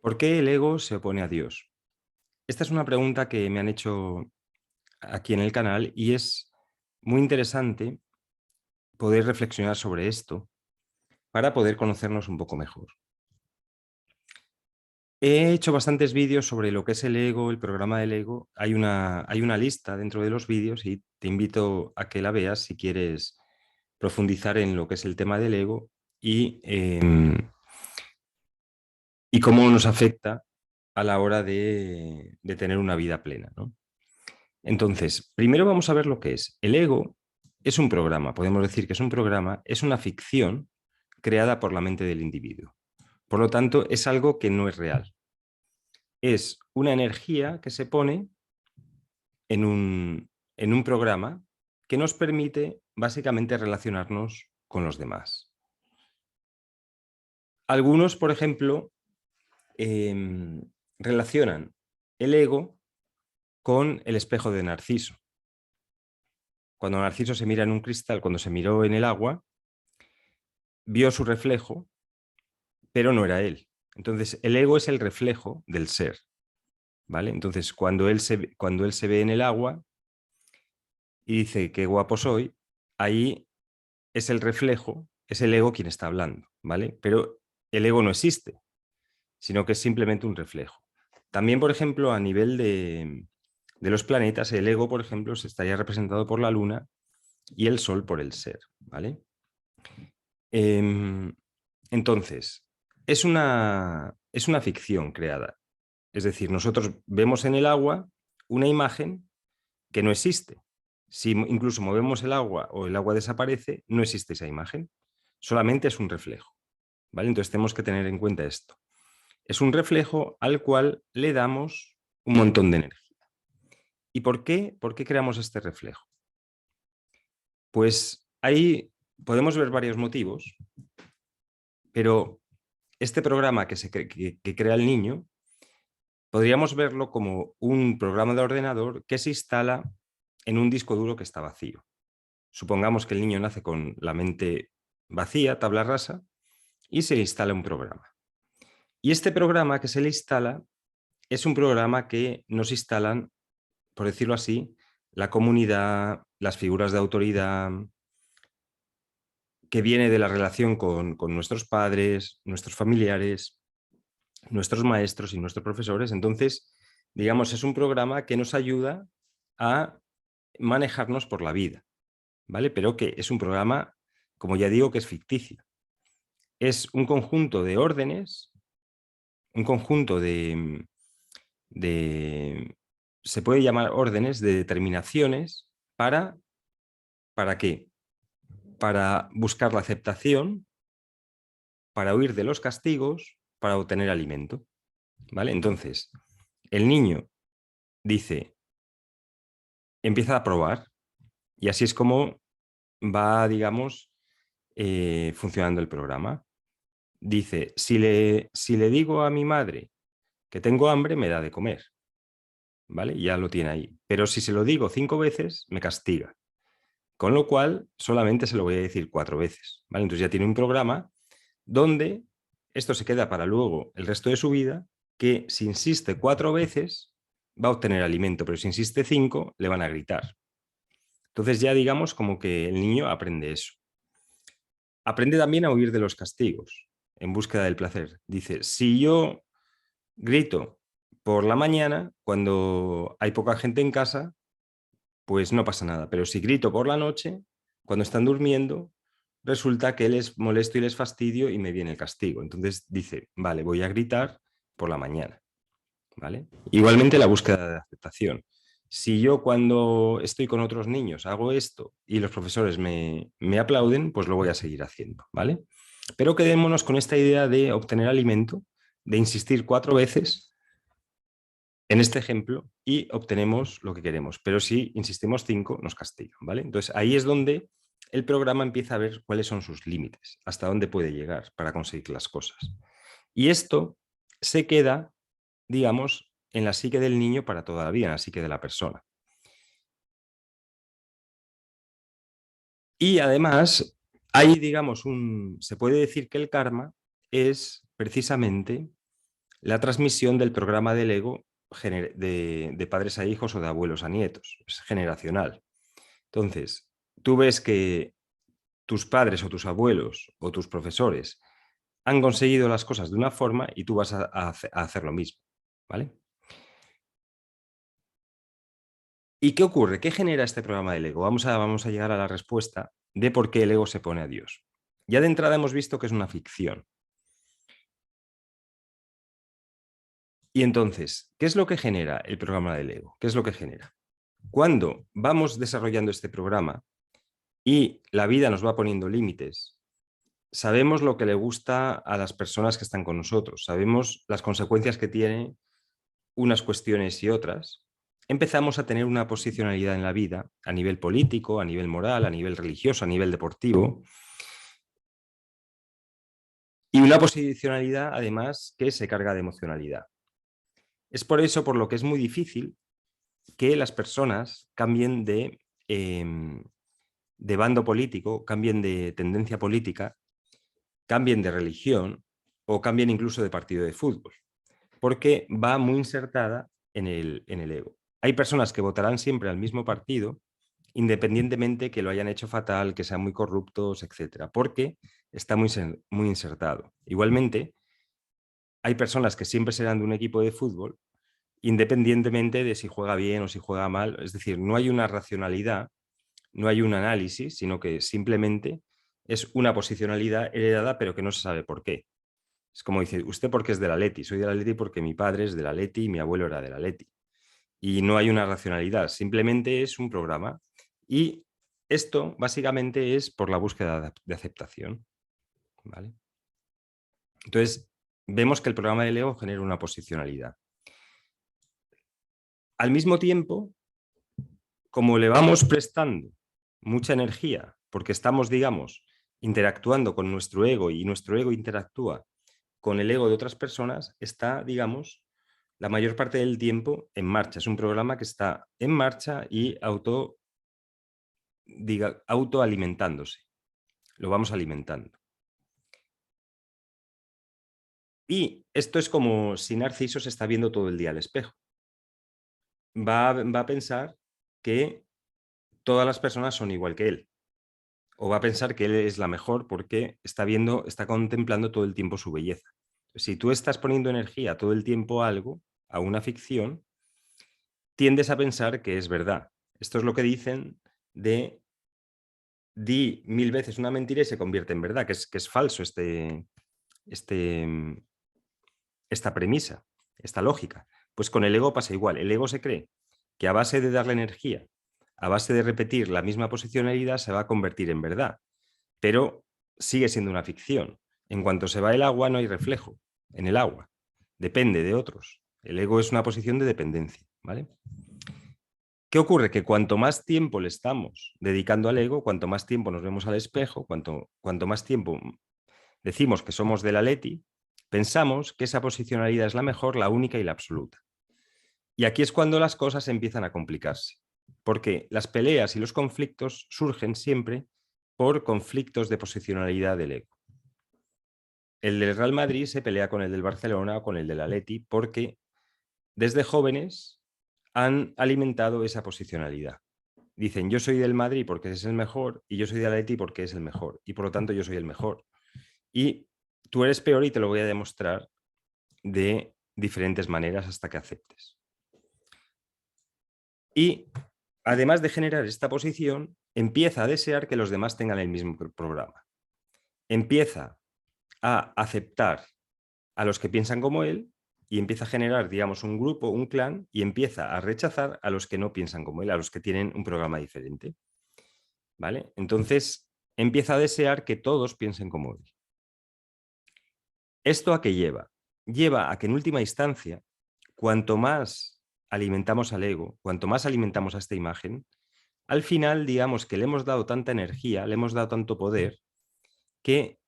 ¿Por qué el ego se opone a Dios? Esta es una pregunta que me han hecho aquí en el canal y es muy interesante poder reflexionar sobre esto para poder conocernos un poco mejor. He hecho bastantes vídeos sobre lo que es el ego, el programa del ego. Hay una lista dentro de los vídeos y te invito a que la veas si quieres profundizar en lo que es el tema del ego y cómo nos afecta a la hora de tener una vida plena, ¿no? Entonces, primero vamos a ver lo que es. El ego es un programa, podemos decir que es un programa, es una ficción creada por la mente del individuo. Por lo tanto, es algo que no es real. Es una energía que se pone en un programa que nos permite básicamente relacionarnos con los demás. Algunos, por ejemplo, relacionan el ego con el espejo de Narciso. Cuando Narciso se mira en un cristal, cuando se miró en el agua, vio su reflejo, pero no era él. Entonces, el ego es el reflejo del ser, ¿vale? Entonces, cuando él se ve en el agua y dice qué guapo soy, ahí es el reflejo, es el ego quien está hablando, ¿vale? Pero el ego no existe, sino que es simplemente un reflejo. También, por ejemplo, a nivel de los planetas, el ego, por ejemplo, se estaría representado por la luna y el sol por el ser, ¿vale? Entonces, es una ficción creada. Es decir, nosotros vemos en el agua una imagen que no existe. Si incluso movemos el agua o el agua desaparece, no existe esa imagen. Solamente es un reflejo, ¿vale? Entonces tenemos que tener en cuenta esto. Es un reflejo al cual le damos un montón de energía. ¿Y por qué? ¿Por qué creamos este reflejo? Pues ahí podemos ver varios motivos, pero este programa que crea el niño, podríamos verlo como un programa de ordenador que se instala en un disco duro que está vacío. Supongamos que el niño nace con la mente vacía, tabla rasa, y se le instala un programa. Y este programa que se le instala es un programa que nos instalan, por decirlo así, la comunidad, las figuras de autoridad, que viene de la relación con nuestros padres, nuestros familiares, nuestros maestros y nuestros profesores. Entonces, digamos, es un programa que nos ayuda a manejarnos por la vida, ¿vale? Pero que es un programa, como ya digo, que es ficticio. Es un conjunto de órdenes, un conjunto de se puede llamar órdenes de determinaciones ¿para qué? Para buscar la aceptación, para huir de los castigos, para obtener alimento, ¿vale? Entonces, el niño dice, empieza a probar y así es como va, digamos, funcionando el programa. Dice, si le digo a mi madre que tengo hambre, me da de comer, ¿vale? Ya lo tiene ahí. Pero si se lo digo 5 veces, me castiga. Con lo cual, solamente se lo voy a decir 4 veces, ¿vale? Entonces ya tiene un programa donde esto se queda para luego el resto de su vida, que si insiste 4 veces, va a obtener alimento, pero si insiste 5, le van a gritar. Entonces ya digamos como que el niño aprende eso. Aprende también a huir de los castigos, en búsqueda del placer. Dice, si yo grito por la mañana, cuando hay poca gente en casa, pues no pasa nada. Pero si grito por la noche, cuando están durmiendo, resulta que les molesto y les fastidio y me viene el castigo. Entonces dice, vale, voy a gritar por la mañana, ¿vale? Igualmente la búsqueda de aceptación. Si yo cuando estoy con otros niños hago esto y los profesores me aplauden, pues lo voy a seguir haciendo, ¿vale? Pero quedémonos con esta idea de obtener alimento, de insistir 4 veces en este ejemplo y obtenemos lo que queremos. Pero si insistimos 5, nos castigan, ¿vale? Entonces ahí es donde el programa empieza a ver cuáles son sus límites, hasta dónde puede llegar para conseguir las cosas. Y esto se queda, digamos, en la psique del niño para toda la vida, en la psique de la persona. Y además, hay, digamos, se puede decir que el karma es precisamente la transmisión del programa del ego de padres a hijos o de abuelos a nietos. Es generacional. Entonces, tú ves que tus padres o tus abuelos o tus profesores han conseguido las cosas de una forma y tú vas a hacer lo mismo, ¿vale? ¿Y qué ocurre? ¿Qué genera este programa del ego? Vamos a llegar a la respuesta de por qué el ego se pone a Dios. Ya de entrada hemos visto que es una ficción. Y entonces, ¿qué es lo que genera el programa del ego? ¿Qué es lo que genera? Cuando vamos desarrollando este programa y la vida nos va poniendo límites, sabemos lo que le gusta a las personas que están con nosotros, sabemos las consecuencias que tiene unas cuestiones y otras, empezamos a tener una posicionalidad en la vida a nivel político, a nivel moral, a nivel religioso, a nivel deportivo, y una posicionalidad además que se carga de emocionalidad. Es por eso por lo que es muy difícil que las personas cambien de bando político, cambien de tendencia política, cambien de religión o cambien incluso de partido de fútbol, porque va muy insertada en el ego. Hay personas que votarán siempre al mismo partido, independientemente que lo hayan hecho fatal, que sean muy corruptos, etcétera, porque está muy insertado. Igualmente, hay personas que siempre serán de un equipo de fútbol, independientemente de si juega bien o si juega mal. Es decir, no hay una racionalidad, no hay un análisis, sino que simplemente es una posicionalidad heredada, pero que no se sabe por qué. Es como dice, ¿usted por qué es del Atleti? Soy del Atleti porque mi padre es del Atleti y mi abuelo era del Atleti. Y no hay una racionalidad, simplemente es un programa. Y esto básicamente es por la búsqueda de aceptación, ¿vale? Entonces, vemos que el programa del ego genera una posicionalidad. Al mismo tiempo, como le vamos prestando mucha energía, porque estamos, digamos, interactuando con nuestro ego y nuestro ego interactúa con el ego de otras personas, está, digamos, la mayor parte del tiempo en marcha. Es un programa que está en marcha y autoalimentándose. Lo vamos alimentando. Y esto es como si Narciso se está viendo todo el día al espejo. Va a pensar que todas las personas son igual que él. O va a pensar que él es la mejor porque está contemplando todo el tiempo su belleza. Si tú estás poniendo energía todo el tiempo a algo, a una ficción, tiendes a pensar que es verdad. Esto es lo que dicen de di 1000 veces una mentira y se convierte en verdad, que es falso este, esta premisa, esta lógica. Pues con el ego pasa igual. El ego se cree que a base de darle energía, a base de repetir la misma posicionalidad, se va a convertir en verdad. Pero sigue siendo una ficción. En cuanto se va el agua, no hay reflejo en el agua. Depende de otros. El ego es una posición de dependencia, ¿vale? ¿Qué ocurre? Que cuanto más tiempo le estamos dedicando al ego, cuanto más tiempo nos vemos al espejo, cuanto más tiempo decimos que somos del Atleti, pensamos que esa posicionalidad es la mejor, la única y la absoluta. Y aquí es cuando las cosas empiezan a complicarse, porque las peleas y los conflictos surgen siempre por conflictos de posicionalidad del ego. El del Real Madrid se pelea con el del Barcelona o con el del Atleti porque desde jóvenes han alimentado esa posicionalidad. Dicen, yo soy del Madrid porque es el mejor y yo soy del Atleti porque es el mejor y por lo tanto yo soy el mejor. Y tú eres peor y te lo voy a demostrar de diferentes maneras hasta que aceptes. Y además de generar esta posición, empieza a desear que los demás tengan el mismo programa. Empieza a aceptar a los que piensan como él y empieza a generar, digamos, un grupo, un clan, y empieza a rechazar a los que no piensan como él, a los que tienen un programa diferente. ¿Vale? Entonces, empieza a desear que todos piensen como él. ¿Esto a qué lleva? Lleva a que en última instancia, cuanto más alimentamos al ego, cuanto más alimentamos a esta imagen, al final, digamos que le hemos dado tanta energía, le hemos dado tanto poder, que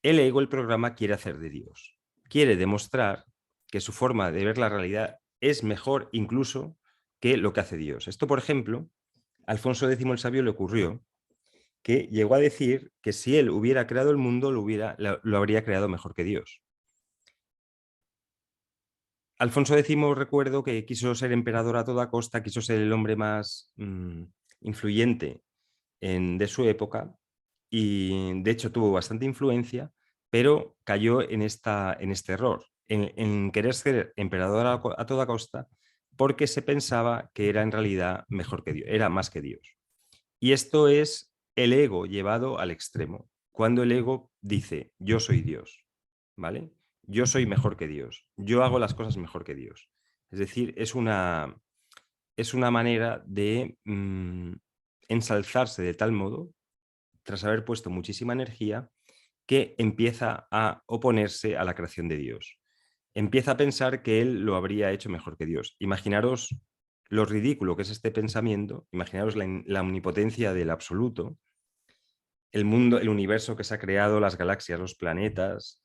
el ego, el programa, quiere hacer de Dios. Quiere demostrar que su forma de ver la realidad es mejor incluso que lo que hace Dios. Esto, por ejemplo, a Alfonso X el Sabio le ocurrió que llegó a decir que si él hubiera creado el mundo, lo habría creado mejor que Dios. Alfonso X, recuerdo que quiso ser emperador a toda costa, quiso ser el hombre más influyente de su época y de hecho tuvo bastante influencia, pero cayó en este error, en querer ser emperador a toda costa porque se pensaba que era en realidad mejor que Dios, era más que Dios. Y esto es el ego llevado al extremo, cuando el ego dice, yo soy Dios, ¿vale? Yo soy mejor que Dios, yo hago las cosas mejor que Dios. Es decir, es una manera de ensalzarse de tal modo, tras haber puesto muchísima energía, que empieza a oponerse a la creación de Dios. Empieza a pensar que él lo habría hecho mejor que Dios. Imaginaros lo ridículo que es este pensamiento, imaginaros la omnipotencia del absoluto, el mundo, el universo que se ha creado, las galaxias, los planetas,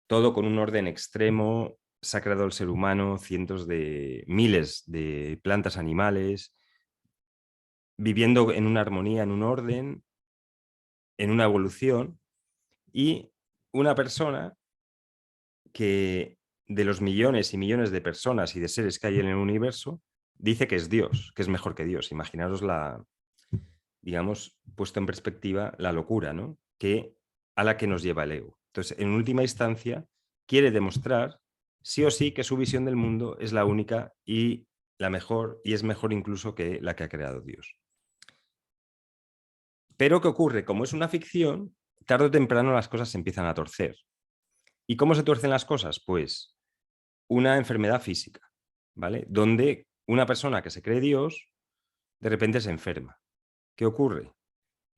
todo con un orden extremo, se ha creado el ser humano, cientos de miles de plantas, animales, viviendo en una armonía, en un orden, en una evolución, y una persona que de los millones y millones de personas y de seres que hay en el universo, dice que es Dios, que es mejor que Dios. Imaginaros digamos, puesto en perspectiva, la locura, ¿no? A la que nos lleva el ego. Entonces, en última instancia, quiere demostrar, sí o sí, que su visión del mundo es la única y la mejor, y es mejor incluso que la que ha creado Dios. Pero ¿qué ocurre? Como es una ficción, tarde o temprano las cosas se empiezan a torcer. ¿Y cómo se tuercen las cosas? Pues una enfermedad física, ¿vale? Donde una persona que se cree Dios, de repente se enferma. ¿Qué ocurre?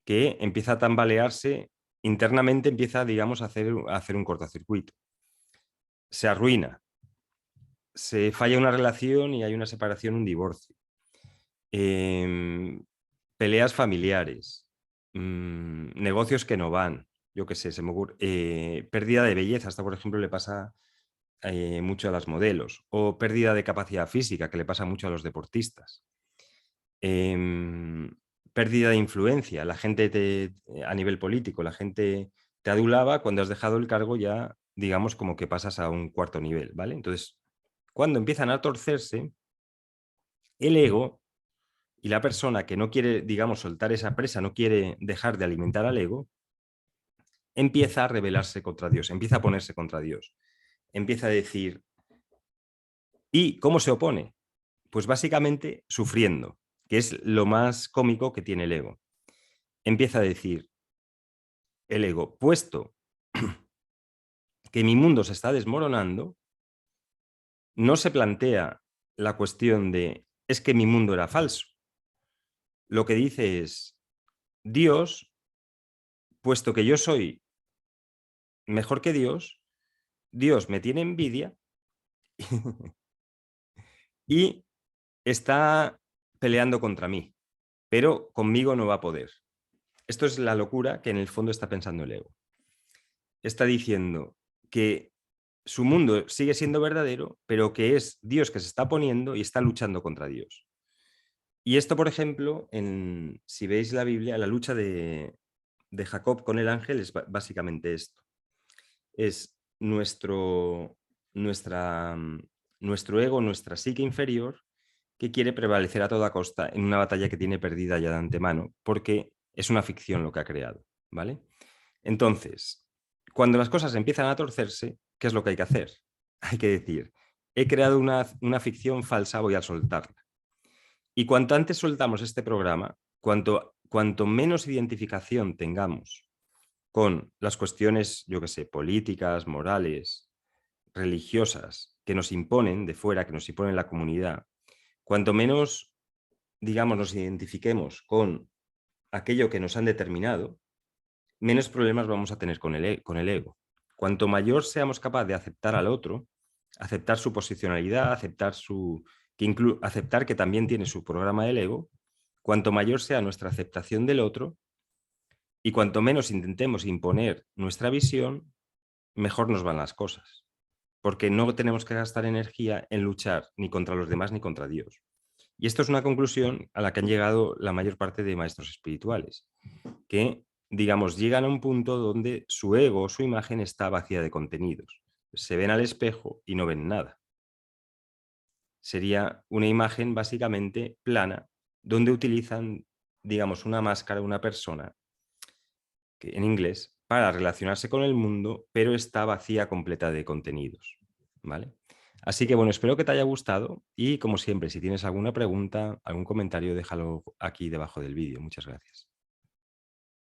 Que empieza a tambalearse, internamente empieza, digamos, a hacer un cortocircuito. Se arruina, se falla una relación y hay una separación, un divorcio. Peleas familiares, negocios que no van, yo qué sé, se me ocurre, pérdida de belleza, hasta por ejemplo le pasa mucho a las modelos, o pérdida de capacidad física, que le pasa mucho a los deportistas. Pérdida de influencia, la gente a nivel político, la gente te adulaba, cuando has dejado el cargo ya, digamos, como que pasas a un cuarto nivel, ¿vale? Entonces, cuando empiezan a torcerse, el ego y la persona que no quiere, digamos, soltar esa presa, no quiere dejar de alimentar al ego, empieza a rebelarse contra Dios, empieza a ponerse contra Dios, empieza a decir, ¿y cómo se opone? Pues básicamente sufriendo, que es lo más cómico que tiene el ego. Empieza a decir el ego, puesto que mi mundo se está desmoronando, no se plantea la cuestión de es que mi mundo era falso. Lo que dice es, Dios, puesto que yo soy mejor que Dios me tiene envidia y está peleando contra mí, pero conmigo no va a poder. Esto es la locura que en el fondo está pensando el ego. Está diciendo que su mundo sigue siendo verdadero, pero que es Dios que se está poniendo y está luchando contra Dios. Y esto, por ejemplo, si veis la Biblia, la lucha de Jacob con el ángel es básicamente esto. Es nuestra, nuestro ego, nuestra psique inferior, que quiere prevalecer a toda costa en una batalla que tiene perdida ya de antemano, porque es una ficción lo que ha creado, ¿vale? Entonces, cuando las cosas empiezan a torcerse, ¿qué es lo que hay que hacer? Hay que decir, he creado una ficción falsa, voy a soltarla. Y cuanto antes soltamos este programa, cuanto menos identificación tengamos con las cuestiones, yo qué sé, políticas, morales, religiosas, que nos imponen de fuera, que nos imponen la comunidad, cuanto menos, digamos, nos identifiquemos con aquello que nos han determinado, menos problemas vamos a tener con el ego. Cuanto mayor seamos capaces de aceptar al otro, aceptar su posicionalidad, aceptar que también tiene su programa del ego, cuanto mayor sea nuestra aceptación del otro y cuanto menos intentemos imponer nuestra visión, mejor nos van las cosas. Porque no tenemos que gastar energía en luchar ni contra los demás ni contra Dios. Y esto es una conclusión a la que han llegado la mayor parte de maestros espirituales, que, digamos, llegan a un punto donde su ego, su imagen está vacía de contenidos. Se ven al espejo y no ven nada. sería una imagen básicamente plana, donde utilizan, digamos, una máscara, una persona, que, en inglés, para relacionarse con el mundo, pero está vacía completa de contenidos, ¿vale? Así que bueno, espero que te haya gustado y como siempre, si tienes alguna pregunta, algún comentario, déjalo aquí debajo del vídeo. Muchas gracias.